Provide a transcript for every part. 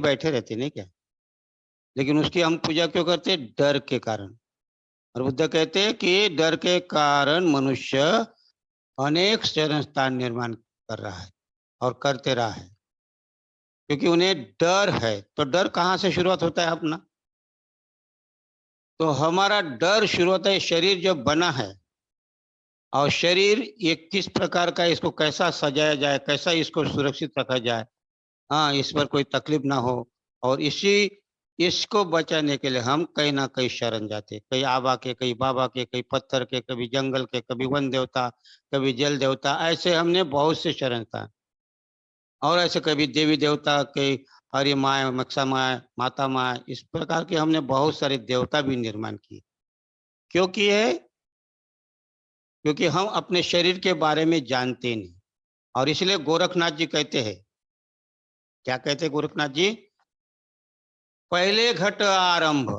बैठे रहते नहीं क्या, लेकिन उसकी हम पूजा क्यों करते? डर के कारण। और बुद्ध कहते हैं कि डर के कारण मनुष्य अनेक शरण स्थान निर्माण कर रहा है और करते रहा है, क्योंकि उन्हें डर है। तो डर कहाँ से शुरुआत होता है अपना? तो हमारा डर शुरू होता है शरीर जब बना है, और शरीर ये किस प्रकार का, इसको कैसा सजाया जाए, कैसा इसको सुरक्षित रखा जाए, हाँ, इस पर कोई तकलीफ ना हो। और इसको बचाने के लिए हम कहीं ना कहीं शरण जाते, कहीं आबा के, कहीं बाबा के, कहीं पत्थर के, कभी जंगल के, कभी वन देवता, कभी जल देवता, ऐसे हमने बहुत से शरण था। और ऐसे कभी देवी देवता के, हरि माए, मक्सा माए, माता माए, इस प्रकार के हमने बहुत सारे देवता भी निर्माण किए। क्यों किए? क्योंकि हम अपने शरीर के बारे में जानते नहीं। और इसलिए गोरखनाथ जी कहते हैं, क्या कहते हैं गोरखनाथ जी? पहले घट आरंभ,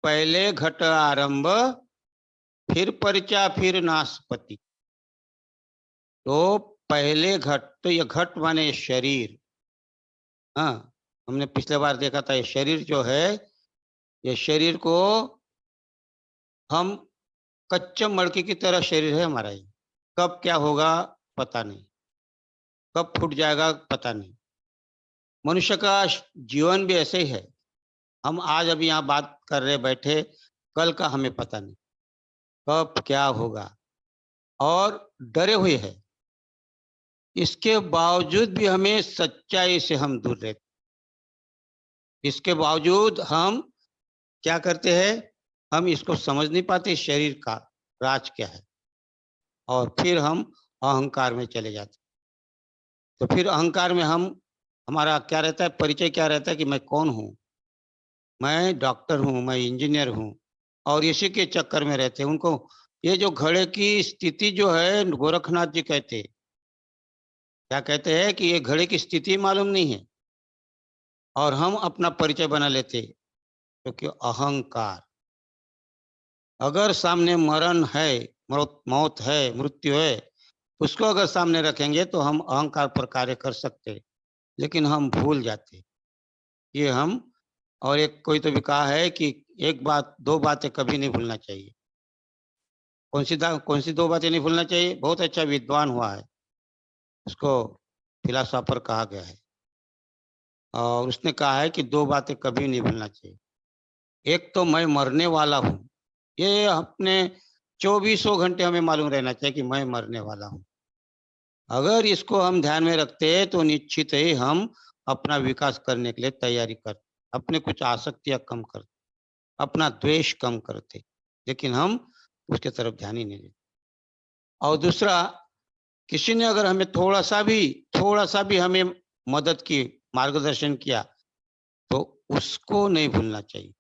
पहले घट आरंभ, फिर परिचा, फिर नाशपति। तो पहले घट, तो ये घट माने शरीर। हाँ, हमने पिछले बार देखा था, ये शरीर जो है, ये शरीर को हम कच्चे मड़के की तरह शरीर है हमारा। ये कब क्या होगा पता नहीं, कब फूट जाएगा पता नहीं। मनुष्य का जीवन भी ऐसे ही है। हम आज अभी यहाँ बात कर रहे बैठे, कल का हमें पता नहीं कब क्या होगा, और डरे हुए हैं। इसके बावजूद भी हमें सच्चाई से हम दूर रहते, इसके बावजूद हम क्या करते हैं? हम इसको समझ नहीं पाते शरीर का राज क्या है, और फिर हम अहंकार में चले जाते। तो फिर अहंकार में हमारा क्या रहता है? परिचय क्या रहता है कि मैं कौन हूँ? मैं डॉक्टर हूँ, मैं इंजीनियर हूँ, और इसी के चक्कर में रहते हैं। उनको ये जो घड़े की स्थिति जो है, गोरखनाथ जी कहते, क्या कहते हैं कि ये घड़े की स्थिति मालूम नहीं है, और हम अपना परिचय बना लेते, क्योंकि अहंकार। अगर सामने मरण है, मौत है, मृत्यु है, उसको अगर सामने रखेंगे तो हम अहंकार पर कार्य कर सकते, लेकिन हम भूल जाते ये हम। और एक कोई तो भी कहा है कि एक बात, दो बातें कभी नहीं भूलना चाहिए। कौन सी दो बातें नहीं भूलना चाहिए? बहुत अच्छा विद्वान हुआ है, उसको फिलासफर कहा गया है, और उसने कहा है कि दो बातें कभी नहीं भूलना चाहिए। एक तो मैं मरने वाला हूँ, ये अपने 2400 घंटे हमें मालूम रहना चाहिए कि मैं मरने वाला हूँ। अगर इसको हम ध्यान में रखते हैं तो निश्चित ही हम अपना विकास करने के लिए तैयारी करते, अपने कुछ आसक्तियां कम करते, अपना द्वेष कम करते, लेकिन हम उसके तरफ ध्यान ही नहीं देते। और दूसरा, किसी ने अगर हमें थोड़ा सा भी हमें मदद की, मार्गदर्शन किया, तो उसको नहीं भूलना चाहिए।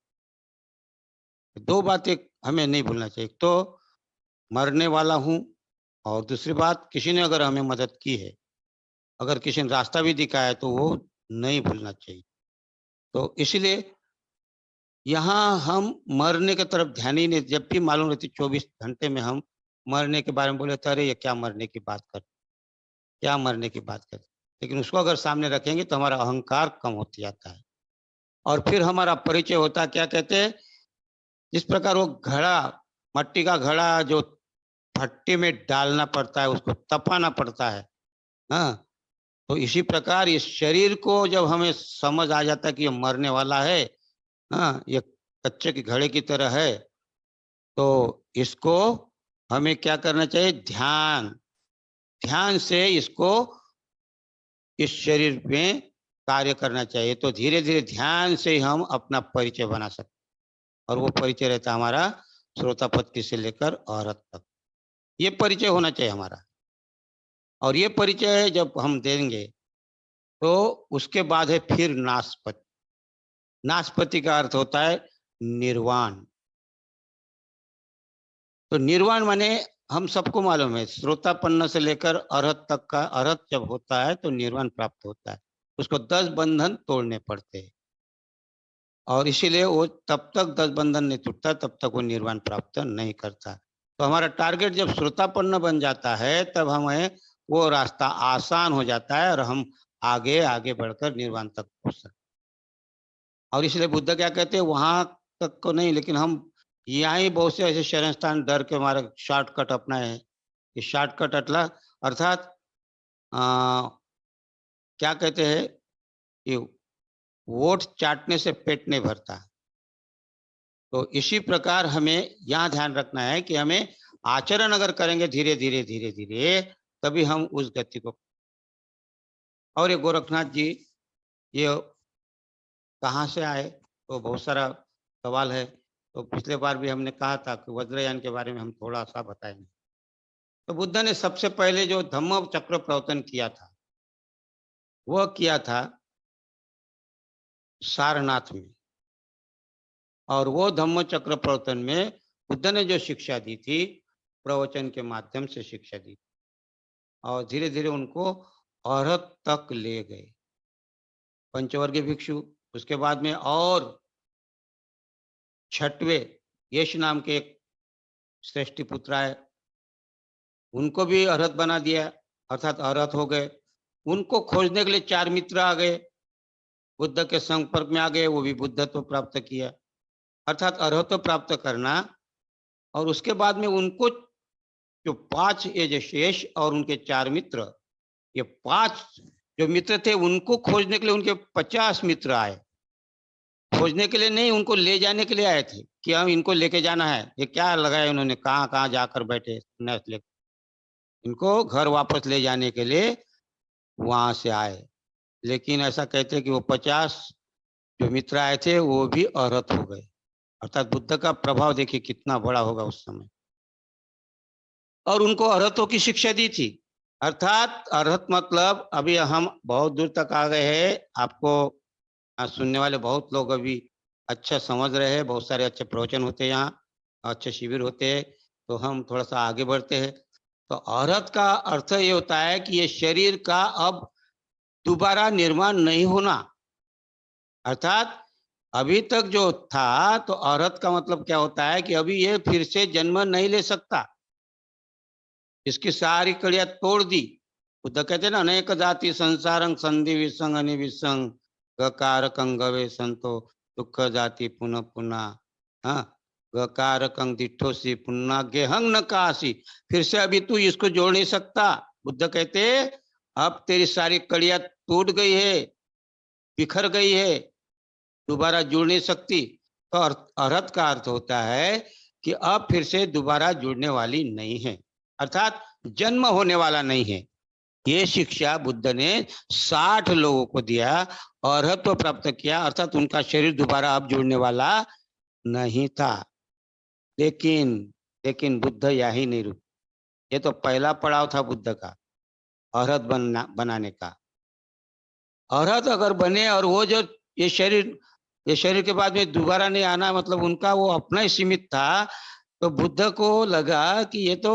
दो बातें हमें नहीं भूलना चाहिए, तो मरने वाला हूँ, और दूसरी बात, किसी ने अगर हमें मदद की है, अगर किसी ने रास्ता भी दिखाया है, तो वो नहीं भूलना चाहिए। तो इसलिए यहाँ हम मरने की तरफ ध्यान ही नहीं, जब भी मालूम रहती 24 घंटे में हम मरने के बारे में बोले तो अरे ये क्या मरने की बात कर, क्या मरने की बात कर। लेकिन उसको अगर सामने रखेंगे तो हमारा अहंकार कम होते जाता है, और फिर हमारा परिचय होता है। क्या कहते हैं? जिस प्रकार वो घड़ा, मट्टी का घड़ा जो भट्टी में डालना पड़ता है, उसको तपाना पड़ता है, हाँ, तो इसी प्रकार इस शरीर को जब हमें समझ आ जाता है कि ये मरने वाला है, हाँ, ये कच्चे के घड़े की तरह है, तो इसको हमें क्या करना चाहिए? ध्यान, ध्यान से इसको, इस शरीर में कार्य करना चाहिए। तो धीरे धीरे ध्यान से हम अपना परिचय बना सकते, और वो परिचय रहता है हमारा श्रोतापत्ति से लेकर औरत तक। ये परिचय होना चाहिए हमारा, और ये परिचय जब हम देंगे तो उसके बाद है फिर नाशपति। नाशपति का अर्थ होता है निर्वाण। तो निर्वाण माने हम सबको मालूम है, श्रोतापन्न से लेकर अरहत तक का, अरहत जब होता है तो निर्वाण प्राप्त होता है। उसको 10 बंधन तोड़ने पड़ते हैं, और इसीलिए वो तब तक 10 बंधन नहीं टूटता, तब तक वो निर्वाण प्राप्त नहीं करता। तो हमारा टारगेट जब श्रोतापन्न बन जाता है, तब हमें वो रास्ता आसान हो जाता है, और हम आगे आगे बढ़कर निर्वाण तक पहुंच सकते। और इसलिए बुद्ध क्या कहते हैं, वहां तक को नहीं, लेकिन हम यहाँ ही बहुत से ऐसे शरण स्थान डर के मारे शॉर्टकट अपनाए हैं। ये शॉर्टकट अर्थात क्या कहते हैं कि वोट चाटने से पेट नहीं भरता। तो इसी प्रकार हमें यहाँ ध्यान रखना है कि हमें आचरण अगर करेंगे धीरे धीरे धीरे धीरे, तभी हम उस गति को। और ये गोरखनाथ जी ये कहाँ से आए, तो बहुत सारा सवाल है। तो पिछले बार भी हमने कहा था कि वज्रयान के बारे में हम थोड़ा सा बताएंगे। तो बुद्ध ने सबसे पहले जो धम्म चक्र प्रवर्तन किया था, वह किया था सारनाथ में। और वो धम्म चक्र प्रवर्तन में बुद्ध ने जो शिक्षा दी थी, प्रवचन के माध्यम से शिक्षा दी, और धीरे धीरे उनको अरहत तक ले गए पंचवर्गीय भिक्षु। उसके बाद में और छठवें यश नाम के एक श्रेष्ठी पुत्र आए, उनको भी अरहत बना दिया, अर्थात अरहत हो गए। उनको खोजने के लिए 4 मित्र आ गए, बुद्ध के संपर्क में आ गए, वो भी बुद्धत्व प्राप्त किया, अर्थात अरहत्व प्राप्त करना। और उसके बाद में उनको जो 5 ये जो शेष और उनके 4 मित्र, ये 5 जो मित्र थे, उनको खोजने के लिए उनके 50 मित्र आए। खोजने के लिए नहीं, उनको ले जाने के लिए आए थे कि हम इनको लेके जाना है। ये क्या लगाया उन्होंने, कहाँ कहाँ जाकर बैठे, इनको घर वापस ले जाने के लिए वहां से आए। लेकिन ऐसा कहते हैं कि वो 50 जो मित्र आए थे वो भी अरहत हो गए। अर्थात बुद्ध का प्रभाव देखिए कितना बड़ा होगा उस समय। और उनको अरहतों की शिक्षा दी थी। अर्थात अरहत मतलब, अभी हम बहुत दूर तक आ गए हैं, आपको सुनने वाले बहुत लोग अभी अच्छा समझ रहे हैं, बहुत सारे अच्छे प्रवचन होते हैं यहाँ, अच्छे शिविर होते हैं। तो हम थोड़ा सा आगे बढ़ते हैं। तो अरहत का अर्थ ये होता है कि ये शरीर का अब दोबारा निर्माण नहीं होना। अर्थात अभी तक जो था, तो अरहत का मतलब क्या होता है कि अभी ये फिर से जन्म नहीं ले सकता, इसकी सारी कड़ियां तोड़ दी। बुद्ध कहते ना, अनेक जाति संसारं संधि विसंग अनिविसंग गकारकं गवे संतो दुख जाति पुनः पुनः। हाँ, गकारकं दिठोसी पुनः गेहंग न कासी। फिर से अभी तू इसको जोड़ नहीं सकता। बुद्ध कहते अब तेरी सारी कड़ियां टूट गई है, बिखर गई है, दोबारा जुड़ नहीं सकती। तो अरहत का अर्थ होता है कि अब फिर से दोबारा जुड़ने वाली नहीं है, अर्थात जन्म होने वाला नहीं है। ये शिक्षा बुद्ध ने 60 लोगों को दिया, अरहत्व प्राप्त किया, अर्थात उनका शरीर दोबारा अब जुड़ने वाला नहीं था। लेकिन लेकिन बुद्ध यही नहीं रुके। ये तो पहला पड़ाव था बुद्ध का, अरहत बनाने का। अरहत अगर बने और वो जो ये शरीर के बाद में दोबारा नहीं आना, मतलब उनका वो अपना ही सीमित था। तो बुद्ध को लगा कि ये तो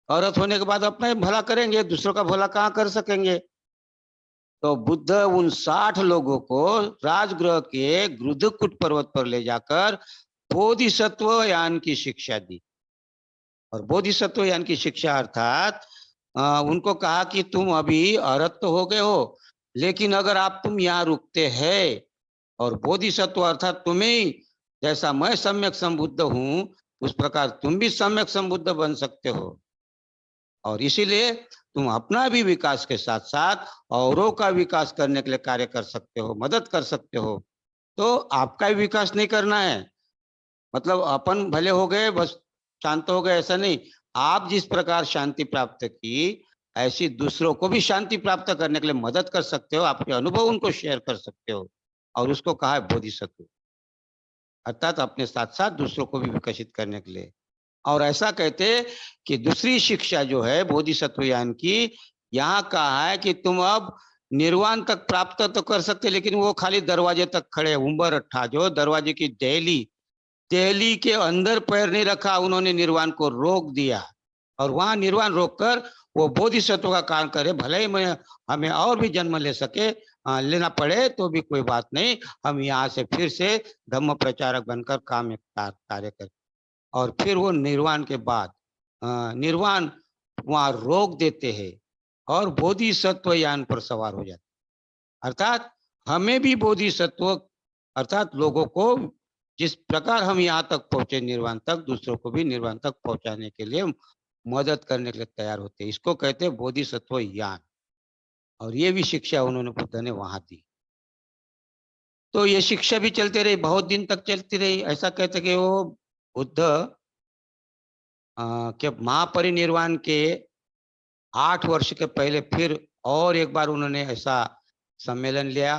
औरत होने के बाद अपना ही भला करेंगे, दूसरों का भला कहाँ कर सकेंगे। तो बुद्ध उन 60 लोगों को राजगृह के गृद्धकुट पर्वत पर ले जाकर बोधिसत्व यान की शिक्षा दी। और बोधिसत्व यान की शिक्षा अर्थात उनको कहा कि तुम अभी औरत तो हो गए हो, लेकिन अगर आप तुम यहाँ रुकते हैं और बोधिसत्व अर्थात तुम्हें जैसा मैं सम्यक संबुद्ध हूं, उस प्रकार तुम भी सम्यक संबुद्ध बन सकते हो। और इसीलिए तुम अपना भी विकास के साथ साथ औरों का विकास करने के लिए कार्य कर सकते हो, मदद कर सकते हो। तो आपका भी विकास नहीं करना है, मतलब अपन भले हो गए बस शांत हो गए, ऐसा नहीं। आप जिस प्रकार शांति प्राप्त की, ऐसी दूसरों को भी शांति प्राप्त करने के लिए मदद कर सकते हो, आपके अनुभव उनको शेयर कर सकते हो। और उसको कहा है बोधिसत्व, अर्थात अपने साथ साथ दूसरों को भी विकसित करने के लिए। और ऐसा कहते कि दूसरी शिक्षा जो है बोधिसत्व यान की, यहाँ कहा है कि तुम अब निर्वाण तक प्राप्त तो कर सकते, लेकिन वो खाली दरवाजे तक खड़े, उम्बर अट्ठा जो दरवाजे की दहली के अंदर पैर नहीं रखा, उन्होंने निर्वाण को रोक दिया। और वहां निर्वाण रोककर वो बोधिसत्व का कार्य करे, भले ही मैं हमें और भी जन्म ले सके, लेना पड़े तो भी कोई बात नहीं, हम यहाँ से फिर से धम्म प्रचारक बनकर काम कार्य करें। और फिर वो निर्वाण के बाद निर्वाण वहां रोक देते हैं। और बोधिसत्व यान पर सवार हो जाते। अर्थात हमें भी बोधिसत्व अर्थात लोगों को जिस प्रकार हम यहाँ तक पहुंचे निर्वाण तक, दूसरों को भी निर्वाण तक पहुंचाने के लिए मदद करने के लिए तैयार होते हैं। इसको कहते हैं बोधिसत्व यान। और ये भी शिक्षा उन्होंने बुद्ध ने वहां दी। तो ये शिक्षा भी चलती रही, बहुत दिन तक चलती रही। ऐसा कहते कि वो बुद्ध के महापरिनिर्वाण के 8 वर्ष के पहले फिर और एक बार उन्होंने ऐसा सम्मेलन लिया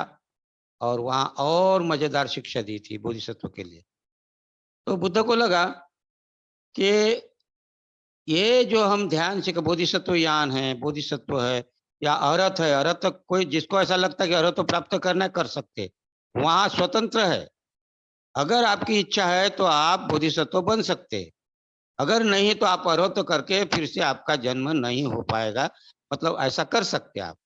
और वहां और मजेदार शिक्षा दी थी बोधिसत्व के लिए। तो बुद्ध को लगा कि ये जो हम ध्यान से बोधिसत्व यान है, बोधिसत्व है या अरहत है, अरहत तक कोई जिसको ऐसा लगता है कि अरहत तो प्राप्त करना कर सकते, वहां स्वतंत्र है। अगर आपकी इच्छा है तो आप बोधिसत्व बन सकते, अगर नहीं तो आप अरहत करके फिर से आपका जन्म नहीं हो पाएगा, मतलब ऐसा कर सकते आप।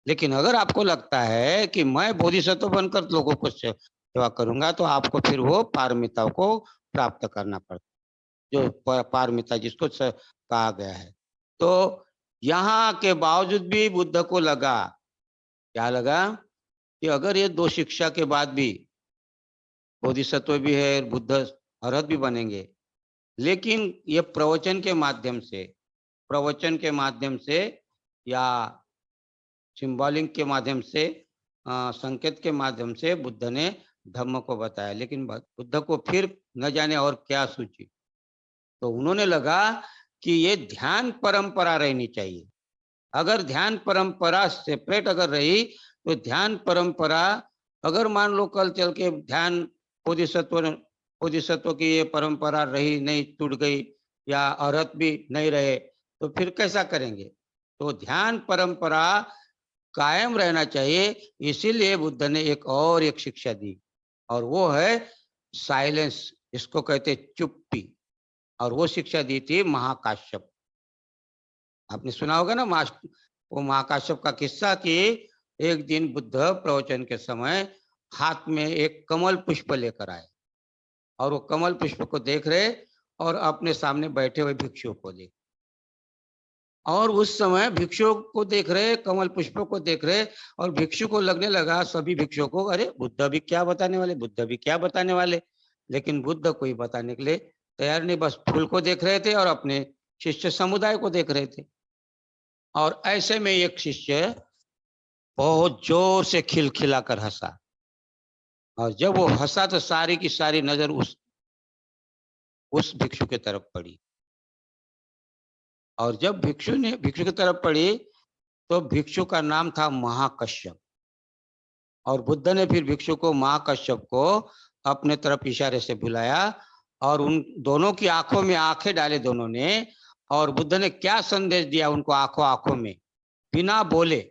लेकिन अगर आपको लगता है कि मैं बोधिसत्व बनकर लोगों को सेवा करूंगा तो आपको फिर वो पारमिता को प्राप्त करना पड़ता, जो पारमिता जिसको कहा गया है। तो यहाँ के बावजूद भी बुद्ध को लगा, क्या लगा कि अगर ये दो शिक्षा के बाद भी बोधिसत्व भी है, बुद्ध अरहत भी बनेंगे, लेकिन ये प्रवचन के माध्यम से या सिंबॉलिक के माध्यम से, संकेत के माध्यम से बुद्ध ने धम्म को बताया। लेकिन बुद्ध को फिर न जाने और क्या सूझी, तो उन्होंने लगा कि ये ध्यान परंपरा रहनी चाहिए। अगर ध्यान परंपरा सेपरेट अगर रही तो ध्यान परंपरा, अगर मान लो कल चल के ध्यान बोधिसत्व की ये परंपरा रही नहीं, टूट गई या अरहत भी नहीं रहे, तो फिर कैसा करेंगे? तो ध्यान परंपरा कायम रहना चाहिए। इसीलिए बुद्ध ने एक शिक्षा दी और वो है साइलेंस, इसको कहते चुप्पी। और वो शिक्षा दी थी महाकाश्यप। आपने सुना होगा ना वो महाकाश्यप का किस्सा कि एक दिन बुद्ध प्रवचन के समय हाथ में एक कमल पुष्प लेकर आए और वो कमल पुष्प को देख रहे और अपने सामने बैठे हुए भिक्षुओं को देख, और उस समय भिक्षुओं को देख रहे, कमल पुष्पों को देख रहे, और भिक्षु को लगने लगा, सभी भिक्षुओं को, अरे बुद्ध भी क्या बताने वाले, बुद्ध भी क्या बताने वाले। लेकिन बुद्ध कोई बताने के लिए तैयार नहीं, बस फूल को देख रहे थे और अपने शिष्य समुदाय को देख रहे थे। और ऐसे में एक शिष्य बहुत जोर से खिलखिलाकर हंसा, और जब वो हंसा तो सारी की सारी नजर उस भिक्षु की तरफ पड़ी। और जब भिक्षु की तरफ पड़ी तो भिक्षु का नाम था महाकश्यप। और बुद्ध ने फिर भिक्षु को महाकश्यप को अपने तरफ इशारे से बुलाया और उन दोनों की आंखों में आंखें डाले दोनों ने, और बुद्ध ने क्या संदेश दिया उनको आंखों में बिना बोले।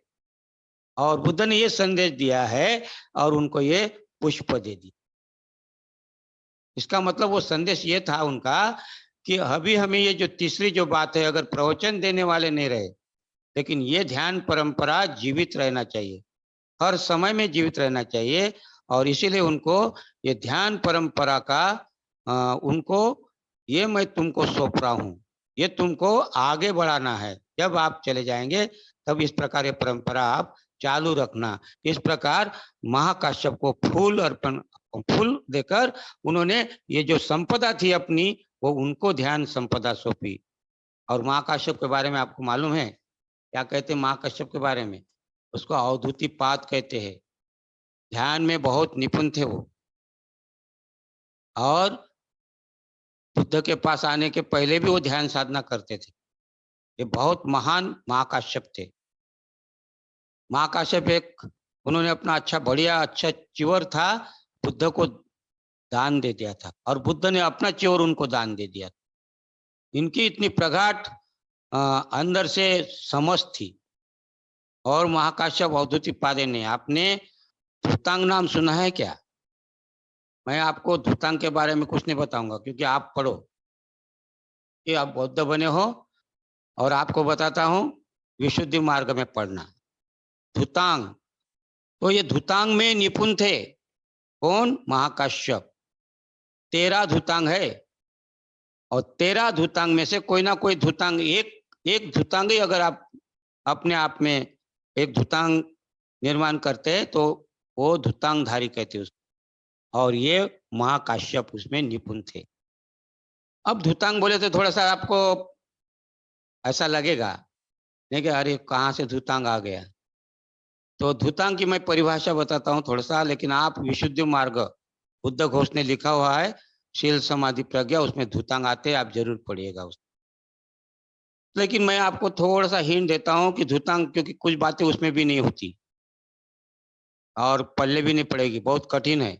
और बुद्ध ने ये संदेश दिया है और उनको ये पुष्प दे दी। इसका मतलब वो संदेश ये था उनका कि अभी हमें ये जो तीसरी जो बात है, अगर प्रवचन देने वाले नहीं रहे, लेकिन ये ध्यान परंपरा जीवित रहना चाहिए, हर समय में जीवित रहना चाहिए। और इसीलिए उनको ये ध्यान परंपरा का उनको ये मैं तुमको सौंप रहा हूँ, ये तुमको आगे बढ़ाना है। जब आप चले जाएंगे तब इस प्रकार ये परंपरा आप चालू रखना। इस प्रकार महाकाश्यप को फूल देकर उन्होंने ये जो संपदा थी अपनी, वो उनको ध्यान संपदा सौंपी। और महाकाश्यप के बारे में आपको मालूम है क्या कहते हैं? महाकाश्यप के बारे में उसको अवधूतिपाद कहते हैं। ध्यान में बहुत निपुण थे वो, और बुद्ध के पास आने के पहले भी वो ध्यान साधना करते थे। ये बहुत महान महाकाश्यप थे। महाकाश्यप उन्होंने अपना अच्छा चिवर था, बुद्ध को दान दे दिया था, और बुद्ध ने अपना चिवर उनको दान दे दिया था। इनकी इतनी प्रगाढ़ अंदर से समझ थी। और महाकाश्यप अवधूतिपाद ने, आपने धुतांग नाम सुना है क्या? मैं आपको धुतांग के बारे में कुछ नहीं बताऊंगा क्योंकि आप पढ़ो कि आप बौद्ध बने हो, और आपको बताता हूं विशुद्धि मार्ग में पढ़ना धुतांग। तो ये धुतांग में निपुण थे। कौन? महाकाश्यप। 13 धुतांग है, और 13 धुतांग में से कोई ना कोई धुतांग, एक धुतांग ही अगर आप अपने आप में एक धुतांग निर्माण करते हैं, तो वो धुतांगधारी कहते हैं उसको। और ये महाकाश्यप उसमें निपुण थे। अब धुतांग बोले तो थोड़ा सा आपको ऐसा लगेगा नहीं कि अरे कहाँ से धुतांग आ गया। तो धुतांग की मैं परिभाषा बताता हूँ थोड़ा सा, लेकिन आप विशुद्ध मार्ग बुद्ध घोष ने लिखा हुआ है शील समाधि प्रज्ञा, उसमें धुतांग आते हैं, आप जरूर पढ़िएगा उसको। लेकिन मैं आपको थोड़ा सा हिंट देता हूँ कि धुतांग, क्योंकि कुछ बातें उसमें भी नहीं होती और पल्ले भी नहीं पड़ेगी, बहुत कठिन है।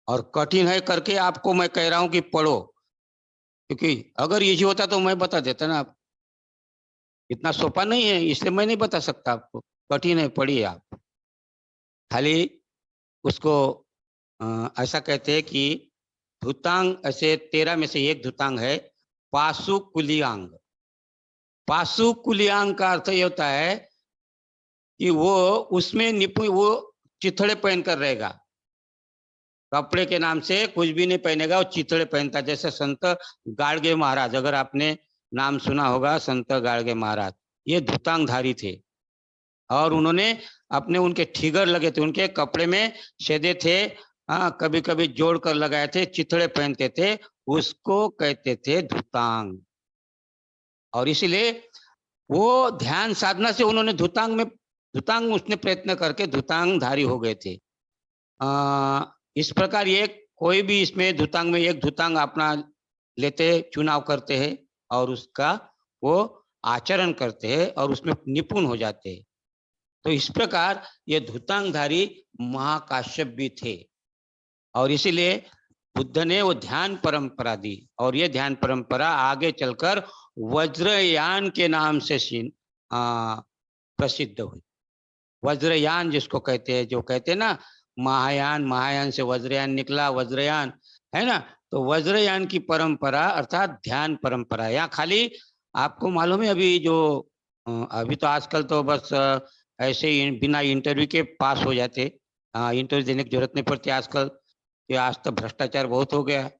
और कठिन है करके आपको मैं कह रहा हूँ कि पढ़ो, क्योंकि अगर इजी होता तो मैं बता देता ना आप। इतना सोपा नहीं है, इसलिए मैं नहीं बता सकता आपको। कठिन है, पढ़िए आप। खाली उसको ऐसा कहते हैं कि धुतांग, ऐसे 13 में से एक धुतांग है पाशुकुलियांग। पाशुकुलियांग का अर्थ ये होता है कि वो उसमें निपुण, वो चिथड़े पहनकर रहेगा, कपड़े के नाम से कुछ भी नहीं पहनेगा, वो चिथड़े पहनता। जैसे संत गाड़गे महाराज, अगर आपने नाम सुना होगा संत गाड़गे महाराज, ये धुतांगधारी थे। और उन्होंने अपने, उनके ठिगर लगे थे, उनके कपड़े में छेदे थे, हाँ, कभी कभी जोड़ कर लगाए थे, चिथड़े पहनते थे, उसको कहते थे धुतांग। और इसीलिए वो ध्यान साधना से उन्होंने धुतांग उसने प्रयत्न करके धुतांगधारी हो गए थे। इस प्रकार ये कोई भी इसमें धुतांग में एक धुतांग अपना लेते, चुनाव करते हैं और उसका वो आचरण करते हैं और उसमें निपुण हो जाते हैं। तो इस प्रकार ये धुतांगधारी महाकाश्यप भी थे। और इसीलिए बुद्ध ने वो ध्यान परंपरा दी, और ये ध्यान परंपरा आगे चलकर वज्रयान के नाम से प्रसिद्ध हुई। वज्रयान जिसको कहते हैं, जो कहते हैं ना महायान, महायान से वज्रयान निकला, वज्रयान है ना। तो वज्रयान की परंपरा अर्थात ध्यान परंपरा। यहाँ खाली आपको मालूम है अभी जो अभी तो आजकल तो बस ऐसे ही बिना इंटरव्यू के पास हो जाते, इंटरव्यू देने की जरूरत नहीं पड़ती आजकल। ये आज तो भ्रष्टाचार बहुत हो गया।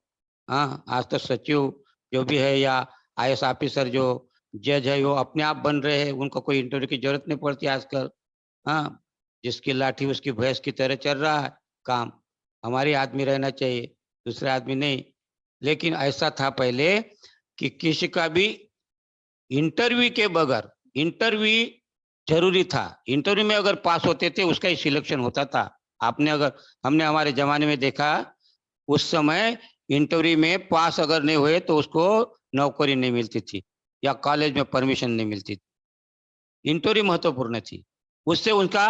हाँ, आज तो सचिव जो भी है या आईएएस ऑफिसर जो जज है वो अपने आप बन रहे हैं, उनको कोई इंटरव्यू की जरूरत नहीं पड़ती आजकल। हाँ, जिसकी लाठी उसकी भैंस की तरह चल रहा है काम। हमारे आदमी रहना चाहिए, दूसरे आदमी नहीं। लेकिन ऐसा था पहले कि किसी का भी इंटरव्यू के बगैर, इंटरव्यू जरूरी था, इंटरव्यू में अगर पास होते थे उसका ही सिलेक्शन होता था। आपने अगर, हमने हमारे जमाने में देखा, उस समय इंटरव्यू में पास अगर नहीं हुए तो उसको नौकरी नहीं मिलती थी या कॉलेज में परमिशन नहीं मिलती थी। इंटरव्यू महत्वपूर्ण थी, उससे उनका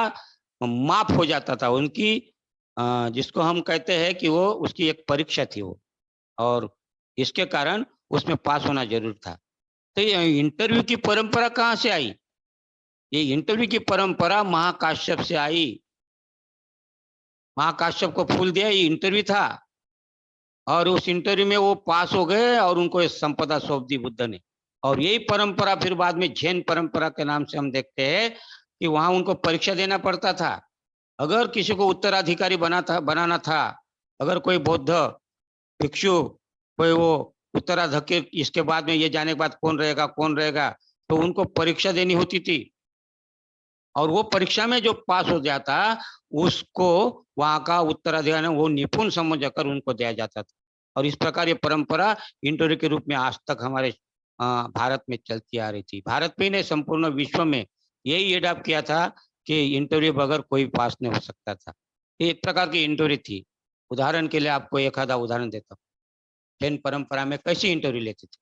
माफ हो जाता था। उनकी जिसको हम कहते हैं कि वो उसकी एक परीक्षा थी वो, और इसके कारण उसमें पास होना जरूर था। तो ये इंटरव्यू की परंपरा कहाँ से आई? ये इंटरव्यू की परंपरा महाकाश्यप से आई। महाकाश्यप को फूल दिया, ये इंटरव्यू था, और उस इंटरव्यू में वो पास हो गए और उनको ये संपदा सौंप दी बुद्ध ने। और यही परंपरा फिर बाद में जैन परंपरा के नाम से हम देखते हैं कि वहां उनको परीक्षा देना पड़ता था। अगर किसी को उत्तराधिकारी बनाना था, अगर कोई बौद्ध भिक्षु, कोई वो उत्तराधिकारी, इसके बाद में ये जाने के बाद कौन रहेगा, तो उनको परीक्षा देनी होती थी। और वो परीक्षा में जो पास हो जाता उसको वहां का उत्तराधिकारी वो निपुण समझकर उनको दिया जाता था। और इस प्रकार ये परंपरा इंटरव्यू के रूप में आज तक हमारे भारत में चलती आ रही थी। भारत में ही नहीं, संपूर्ण विश्व में यही एडॉप्ट किया था कि इंटरव्यू बगैर कोई पास नहीं हो सकता था। एक प्रकार की इंटरव्यू थी। उदाहरण के लिए आपको एक आधा उदाहरण देता हूँ। जैन परंपरा में कैसी इंटरव्यू लेते थे?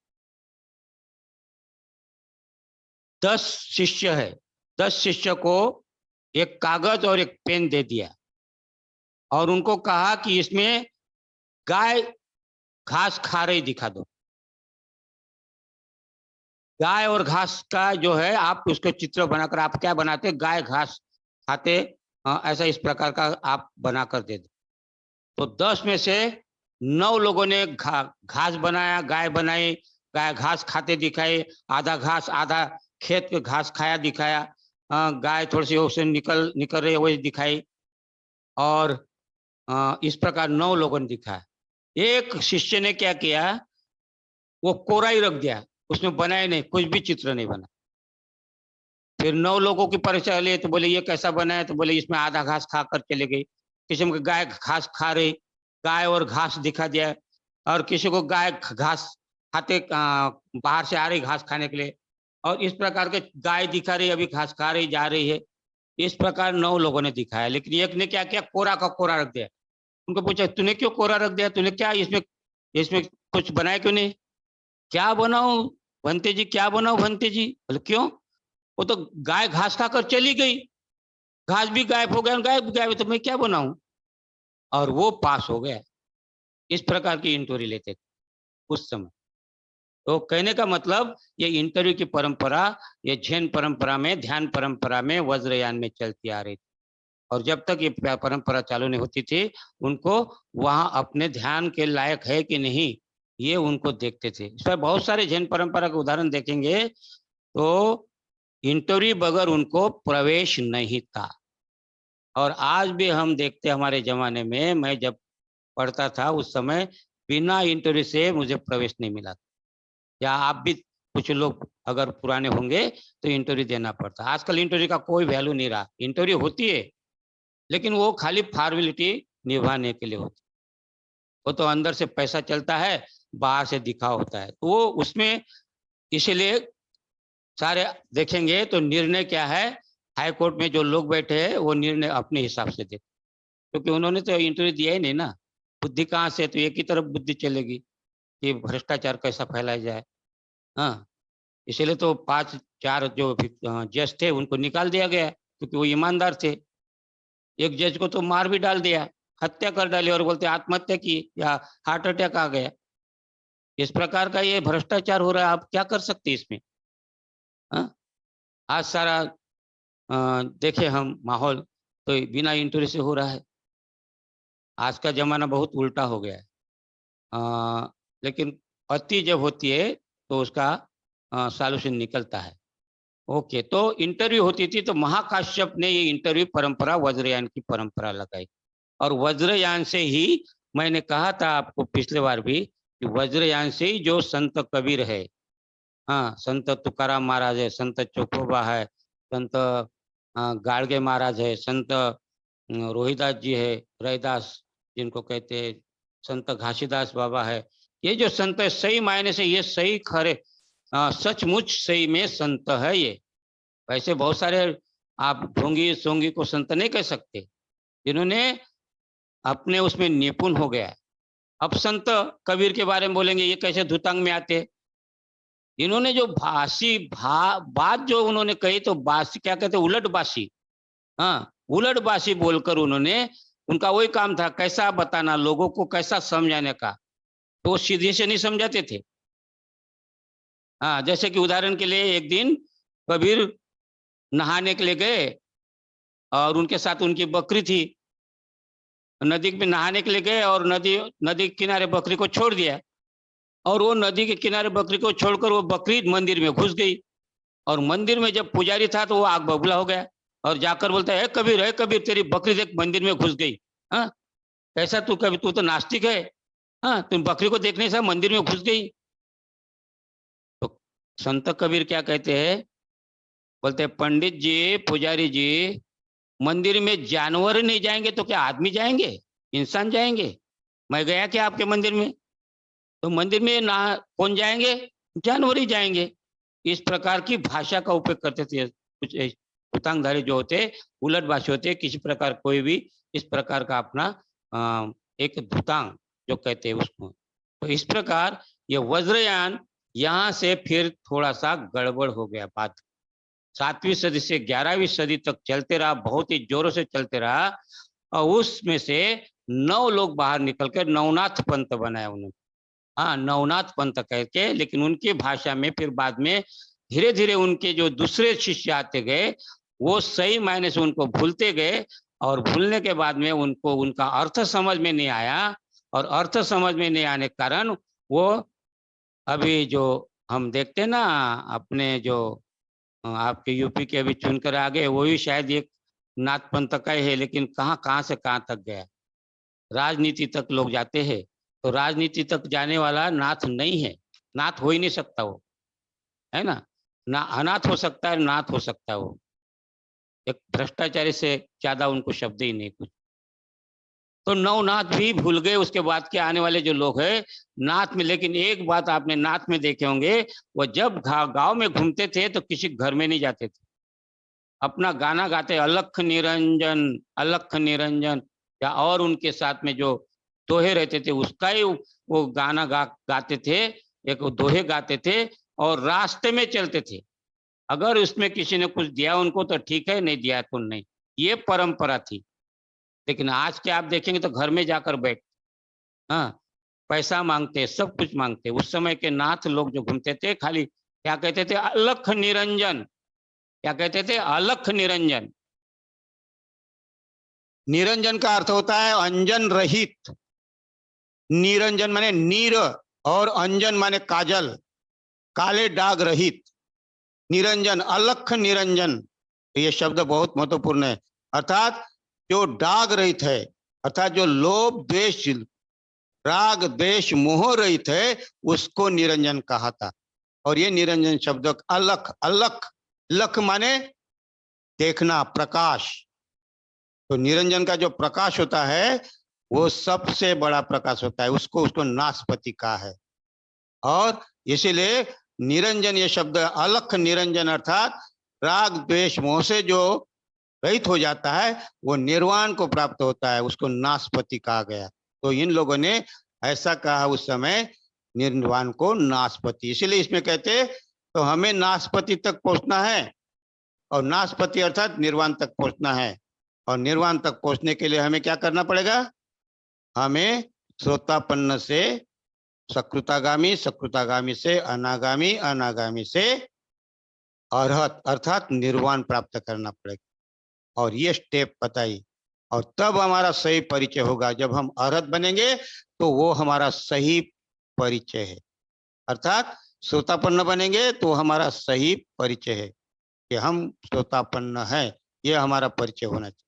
10 शिष्य है, 10 शिष्य को एक कागज और एक पेन दे दिया और उनको कहा कि इसमें गाय घास खा रही दिखा दो। गाय और घास का जो है आप उसको चित्र बनाकर, आप क्या बनाते, गाय घास खाते, ऐसा इस प्रकार का आप बनाकर दे दो। तो 10 में से 9 लोगों ने घास बनाया, गाय बनाई, गाय घास खाते दिखाई, आधा घास आधा खेत के घास खाया दिखाया, गाय थोड़ी सी उससे निकल निकल रही वही दिखाई। और इस प्रकार 9 लोगों ने दिखाया। एक शिष्य ने क्या किया, वो कोरा ही रख दिया, उसमें बनाए नहीं, कुछ भी चित्र नहीं बना। फिर 9 लोगों की परीक्षा लिए तो बोले ये कैसा बना है, तो बोले इसमें आधा घास खाकर चले गई। किसी को गाय घास खा रही, गाय और घास दिखा दिया, और किसी को गाय घास खाते बाहर से आ रही घास खाने के लिए, और इस प्रकार के गाय दिखा रही अभी घास खा रही जा रही है। इस प्रकार 9 लोगों ने दिखाया, लेकिन एक ने क्या किया, कोरा का कोरा रख दिया। उनको पूछा तूने क्यों कोरा रख दिया, तूने क्या इसमें इसमें कुछ बनाया क्यों नहीं? क्या बनाऊं भंते जी, क्या बनाऊं भंते जी? बोले क्यों? वो तो गाय घास खाकर चली गई, घास भी गायब हो गया, गाय भी गायब, तो मैं क्या बनाऊं? और वो पास हो गया। इस प्रकार की इंटरव्यू लेते थे उस समय। तो कहने का मतलब ये इंटरव्यू की परंपरा, ये जैन परंपरा में, ध्यान परंपरा में, वज्रयान में चलती आ रही थी। और जब तक ये परंपरा चालू नहीं होती थी, उनको वहां अपने ध्यान के लायक है कि नहीं, ये उनको देखते थे। इस पर बहुत सारे जैन परंपरा के उदाहरण देखेंगे तो इंटरव्यू बगैर उनको प्रवेश नहीं था। और आज भी हम देखते हमारे जमाने में, मैं जब पढ़ता था उस समय बिना इंटरव्यू से मुझे प्रवेश नहीं मिला। या आप भी कुछ लोग अगर पुराने होंगे तो इंटरव्यू देना पड़ता। आजकल इंटरव्यू का कोई वैल्यू नहीं रहा। इंटरव्यू होती है लेकिन वो खाली फॉर्मेलिटी निभाने के लिए होती है। वो तो अंदर से पैसा चलता है, बाहर से दिखावा होता है, तो वो उसमें इसीलिए सारे देखेंगे तो निर्णय क्या है, हाई कोर्ट में जो लोग बैठे हैं वो निर्णय अपने हिसाब से देते, क्योंकि उन्होंने तो इंटरव्यू दिया ही नहीं ना। बुद्धि कहाँ से, तो एक ही तरफ बुद्धि चलेगी कि भ्रष्टाचार कैसा फैलाया जाए। हाँ, इसीलिए तो 5-4 जो जज थे उनको निकाल दिया गया, क्योंकि वो ईमानदार थे। एक जज को तो मार भी डाल दिया, हत्या कर डाली, और बोलते आत्महत्या की या हार्ट अटैक आ गया। इस प्रकार का ये भ्रष्टाचार हो रहा है, आप क्या कर सकते हैं इसमें? हाँ? आज सारा देखे हम माहौल तो बिना इंटरव्यू से हो रहा है। आज का जमाना बहुत उल्टा हो गया है। लेकिन अति जब होती है तो उसका सॉल्यूशन निकलता है। ओके, तो इंटरव्यू होती थी तो महाकाश्यप ने ये इंटरव्यू परंपरा वज्रयान की परंपरा लगाई। और वज्रयान से ही मैंने कहा था आपको पिछले बार भी कि वज्रयान से ही जो संत कबीर है, हाँ, संत तुकाराम महाराज है, संत चोखोबा है, संत गाड़गे महाराज है, संत रोहिदास जी है, रैदास जिनको कहते हैं, संत घासीदास बाबा है। ये जो संत है सही मायने से ये सही खरे सचमुच सही में संत है ये। वैसे बहुत सारे आप ढोंगी सोंगी को संत नहीं कह सकते, जिन्होंने अपने उसमें निपुण हो गया है। अब संत कबीर के बारे में बोलेंगे ये कैसे धुतांग में आते। इन्होंने जो बात जो उन्होंने कही, तो बासी क्या कहते, उलट बासी। हाँ, उलट बासी बोलकर उन्होंने, उनका वही काम था कैसा बताना, लोगों को कैसा समझाने का। तो वो सीधे से नहीं समझाते थे। हाँ, जैसे कि उदाहरण के लिए एक दिन कबीर नहाने के लिए गए और उनके साथ उनकी बकरी थी। नदी में नहाने के लिए गए और नदी नदी के किनारे बकरी को छोड़ दिया, और वो नदी के किनारे बकरी को छोड़कर वो बकरी मंदिर में घुस गई। और मंदिर में जब पुजारी था तो वो आग बबूला हो गया और जाकर बोलता है कबीर तेरी बकरी देख मंदिर में घुस गई। हाँ, कैसा तू, कभी तू तो नास्तिक है, हाँ, तुम बकरी को देखने से मंदिर में घुस गई। तो संत कबीर क्या कहते हैं, बोलते पंडित जी, पुजारी जी, मंदिर में जानवर नहीं जाएंगे तो क्या आदमी जाएंगे, इंसान जाएंगे? मैं गया क्या आपके मंदिर में? तो मंदिर में ना कौन जाएंगे, जानवर ही जाएंगे। इस प्रकार की भाषा का उपयोग करते थे कुछ भूतांगधारी जो होते, उलट भाषा होते, किसी प्रकार कोई भी इस प्रकार का अपना एक भूतांग जो कहते हैं उसको। तो इस प्रकार ये वज्रयान यहाँ से फिर थोड़ा सा गड़बड़ हो गया बात। 7वीं सदी से 11वीं सदी तक चलते रहा, बहुत ही जोरों से चलते रहा, और उसमें से 9 लोग बाहर निकल कर नवनाथ पंथ बनाया उन्होंने। हाँ, नवनाथ पंथ कहके, लेकिन उनकी भाषा में फिर बाद में धीरे धीरे उनके जो दूसरे शिष्य आते गए, वो सही मायने से उनको भूलते गए, और भूलने के बाद में उनको उनका अर्थ समझ में नहीं आया, और अर्थ समझ में नहीं आने के कारण वो अभी जो हम देखते हैं ना, अपने जो आपके यूपी के अभी चुनकर आ गए, वो भी शायद एक नाथ पंथ का ही है, लेकिन कहाँ कहाँ से कहाँ तक गया। राजनीति तक लोग जाते हैं, तो राजनीति तक जाने वाला नाथ नहीं है, नाथ हो ही नहीं सकता वो, है ना। ना अनाथ हो सकता है, नाथ हो सकता है वो। एक भ्रष्टाचारी से ज़्यादा उनको शब्द ही नहीं कुछ। तो नवनाथ भी भूल गए उसके बाद के आने वाले जो लोग हैं नाथ में। लेकिन एक बात आपने नाथ में देखे होंगे, वो जब गांव में घूमते थे तो किसी घर में नहीं जाते थे, अपना गाना गाते अलख निरंजन, या और उनके साथ में जो दोहे रहते थे उसका ही वो गाना गाते थे। एक वो दोहे गाते थे और रास्ते में चलते थे। अगर उसमें किसी ने कुछ दिया उनको तो ठीक है, नहीं दिया तो नहीं। ये परंपरा थी। लेकिन आज के आप देखेंगे तो घर में जाकर बैठ, हाँ, पैसा मांगते, सब कुछ मांगते। उस समय के नाथ लोग जो घूमते थे खाली क्या कहते थे, अलख निरंजन। क्या कहते थे, अलख निरंजन। निरंजन का अर्थ होता है अंजन रहित। निरंजन माने नीर और अंजन माने काजल, काले दाग रहित। निरंजन, अलख निरंजन, ये शब्द बहुत महत्वपूर्ण है। अर्थात जो दाग रहित है, अर्थात जो लोभ द्वेष राग द्वेष मोह रहित है, उसको निरंजन कहा था। और ये निरंजन शब्द अलख, अलख लख माने देखना, प्रकाश। तो निरंजन का जो प्रकाश होता है वो सबसे बड़ा प्रकाश होता है, उसको उसको नासपति कहा है। और इसीलिए निरंजन ये शब्द अलख निरंजन अर्थात राग द्वेष मोह से जो रहित हो जाता है वो निर्वाण को प्राप्त होता है, उसको नासपति कहा गया। तो इन लोगों ने ऐसा कहा उस समय, निर्वाण को नासपति। इसीलिए इसमें कहते तो हमें नासपति तक पहुंचना है, और नासपति अर्थात निर्वाण तक पहुंचना है। और निर्वाण तक पहुंचने के लिए हमें क्या करना पड़ेगा, हमें श्रोतापन्न से सकृतागामी, सकृतागामी से अनागामी, अनागामी से अरहत अर्थात निर्वाण प्राप्त करना पड़ेगा। और ये स्टेप बताई, और तब हमारा सही परिचय होगा। जब हम अरहत बनेंगे तो वो हमारा सही परिचय है। अर्थात श्रोतापन्न बनेंगे तो हमारा सही परिचय है कि हम श्रोतापन्न है, ये हमारा परिचय होना चाहिए।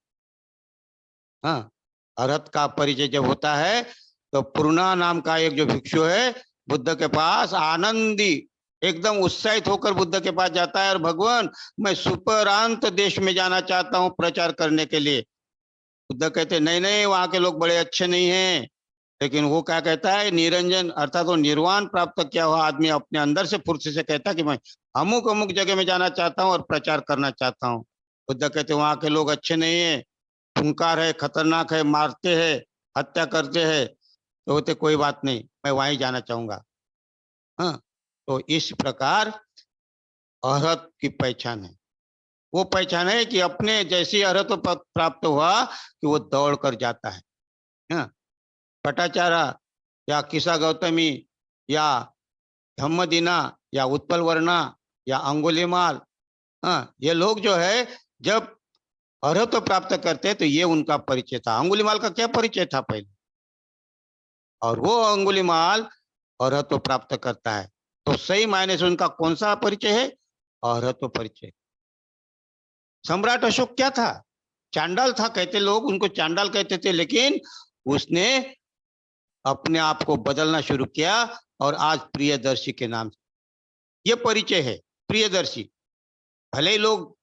हाँ, अरहत का परिचय जब होता है तो पूर्णा नाम का एक जो भिक्षु है बुद्ध के पास आनंदी एकदम उत्साहित होकर बुद्ध के पास जाता है, और भगवान मैं सुपरांत देश में जाना चाहता हूँ प्रचार करने के लिए। बुद्ध कहते नहीं नहीं, वहां के लोग बड़े अच्छे नहीं हैं। लेकिन वो क्या कहता है, निरंजन अर्थात वो निर्वाण प्राप्त किया हुआ आदमी अपने अंदर से फुर्ती से कहता है कि मैं अमुक अमुक जगह में जाना चाहता हूँ और प्रचार करना चाहता हूँ। बुद्ध कहते वहां के लोग अच्छे नहीं है, खूंखार है, खतरनाक है, मारते हैं, हत्या करते हैं। तो बोलते कोई बात नहीं, मैं वहीं जाना चाहूंगा। हाँ, तो इस प्रकार अरहत की पहचान है। वो पहचान है कि अपने जैसी अरहत प्राप्त हुआ कि वो दौड़ कर जाता है। हाँ, पटाचारा या किसा गौतमी या धम्मदीना या उत्पल वर्णा या अंगुलीमाल, हाँ, ये लोग जो है जब अरहत प्राप्त करते तो ये उनका परिचय था। अंगुलीमाल का क्या परिचय था पहले, और वो अंगुलीमाल अरहत प्राप्त करता है। तो सही मायने से उनका कौन सा परिचय है, अरहत परिचय। सम्राट अशोक क्या था, चांडाल था, कहते लोग उनको चांडाल कहते थे, लेकिन उसने अपने आप को बदलना शुरू किया और आज प्रियदर्शी के नाम से ये परिचय है। प्रियदर्शी, भले ही लोग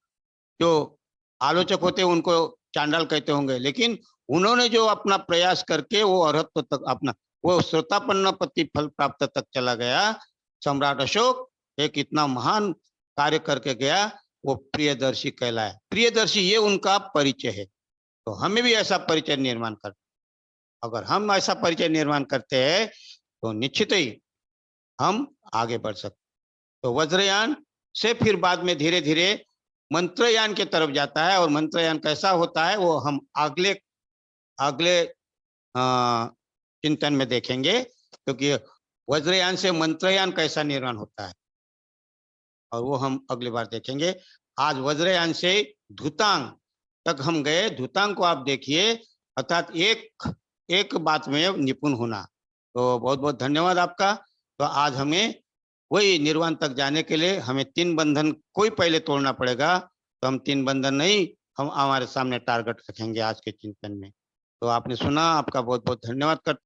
जो आलोचक होते हैं उनको चांडाल कहते होंगे, लेकिन उन्होंने जो अपना प्रयास करके वो अरहत तक अपना वो श्रोतापन्न पति फल प्राप्त तक चला गया। सम्राट अशोक एक इतना महान कार्य करके गया, वो प्रियदर्शी कहलाया। प्रियदर्शी ये उनका परिचय है। तो हमें भी ऐसा परिचय निर्माण कर, अगर हम ऐसा परिचय निर्माण करते हैं तो निश्चित ही हम आगे बढ़ सकते। तो वज्रयान से फिर बाद में धीरे धीरे मंत्रयान की तरफ जाता है, और मंत्रयान कैसा होता है वो हम अगले अगले चिंतन में देखेंगे, क्योंकि वज्रयान से मंत्रयान कैसा निर्माण होता है और वो हम अगली बार देखेंगे। आज वज्रयान से धुतांग तक हम गए। धुतांग को आप देखिए, अर्थात एक बात में निपुण होना। तो बहुत बहुत धन्यवाद आपका। तो आज हमें वही निर्वाण तक जाने के लिए हमें 3 बंधन कोई पहले तोड़ना पड़ेगा। तो हम 3 बंधन नहीं, हम हमारे सामने टारगेट रखेंगे आज के चिंतन में। तो आपने सुना, आपका बहुत बहुत धन्यवाद करता